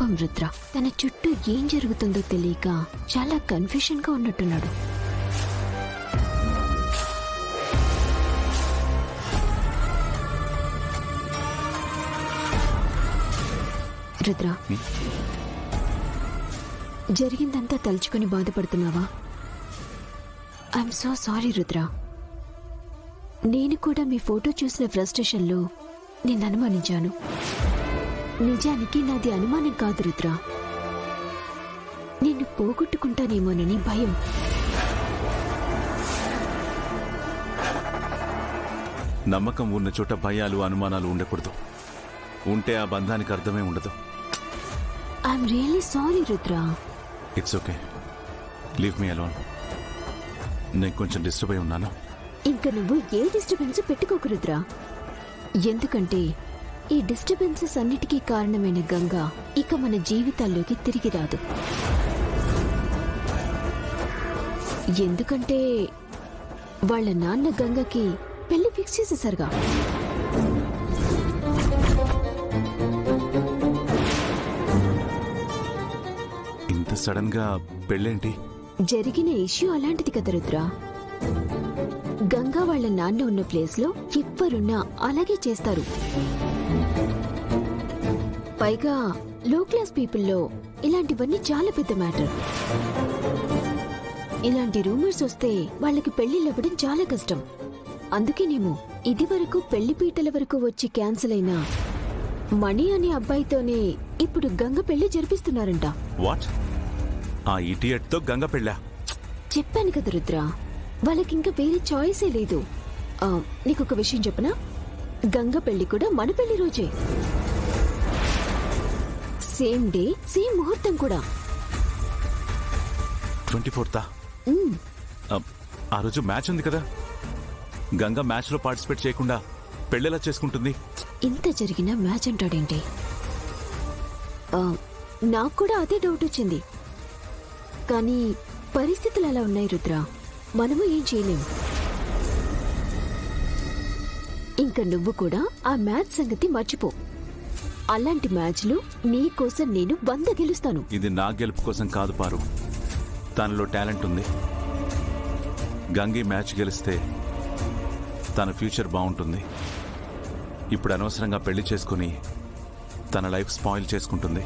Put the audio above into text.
పాపం రుద్ర తన చుట్టూ ఏం జరుగుతుందో తెలియక చాలా కన్ఫ్యూషన్ గా ఉన్నట్టున్నాడు. రుద్ర, జరిగిందంతా తలుచుకుని బాధపడుతున్నావా? I'm so sorry Rudra. నేను కూడా మీ ఫోటో చూసిన ఫ్రస్ట్రేషన్లో నిన్ను అనుమానించాను. నిజానికి నాది అనుమానం కాదు రుద్ర, నిన్ను పోగొట్టుకుంటానేమోనని భయం. నమ్మకం ఉన్న చోట భయాలు అనుమానాలు ఉండకూడదు. ఉంటే ఆ బంధానికి అర్థమే ఉండదు. I'm really sorry Rudra. It's okay, leave me alone. నేను కొంచెం డిస్టర్బ్ అయి ఉన్నాను. ఇంకా నువ్వు ఏ డిస్టర్బెన్స్ పెట్టుకోకు రుద్ర. ఎందుకంటే ఈ డిస్టర్బెన్సెస్ అన్నిటికీ కారణమైన గంగా ఇక మన జీవితాల్లోకి తిరిగి రాదు. ఎందుకంటే వాళ్ళ నాన్న గంగకి పెళ్లి ఫిక్స్ చేసేసారుగా. ఇంత సడన్ గా పెళ్ళేంటి? జరిగిన ఇష్యూ అలాంటిది కదా రుద్ర. గంగా వాళ్ళ నాన్న ఉన్న ప్లేస్ లో ఎవ్వరున్నా అలాగే చేస్తారు. పైగా లో క్లాస్ పీపుల్లో ఇలాంటివన్నీ చాలా పెద్ద మ్యాటర్. ఇలాంటి రూమర్స్ వస్తే వాళ్ళకి పెళ్లిళ్ళవ్వడం చాలా కష్టం. అందుకేనేమో ఇది వరకు పెళ్లి పీటల వరకు వచ్చి క్యాన్సిల్ అయిన మణి అనే అబ్బాయితోనే ఇప్పుడు గంగ పెళ్లి జరిపిస్తున్నారంట. వాట్? ఆ ఇడియట్ తో గంగ పెళ్ళా? చెప్పాను కదా రుద్ర, వాళ్ళకింకా వేరే చాయిసే లేదు. నీకొక విషయం చెప్పనా? గంగ పెళ్లి కూడా మన పెళ్లి రోజే, సేమ్ డే సేమ్ ముహూర్తం కూడా. 24th? ఆ రోజు మ్యాచ్ ఉంది కదా. గంగ మ్యాచ్ లో పార్టిసిపేట్ చేయకుండా పెళ్ళెలా చేసుకుంటుంది? ఇంత జరిగినా మ్యాచ్ అంటాడేంటి? నాకు కూడా అదే డౌట్ వచ్చింది. కానీ పరిస్థితులు అలా ఉన్నాయి రుద్ర, మనము ఏం చేయలేము. ఇంకా నువ్వు కూడా ఆ మ్యాచ్ సంగతి మర్చిపో. అలాంటి మ్యాచ్లు నీ కోసం నేను 100 గెలుస్తాను. ఇది నా గెలుపు కోసం కాదు పారు, తనలో టాలెంట్ ఉంది. గంగి మ్యాచ్ గెలిస్తే తన ఫ్యూచర్ బాగుంటుంది. ఇప్పుడు అనవసరంగా పెళ్లి చేసుకుని తన లైఫ్ స్పాయిల్ చేసుకుంటుంది.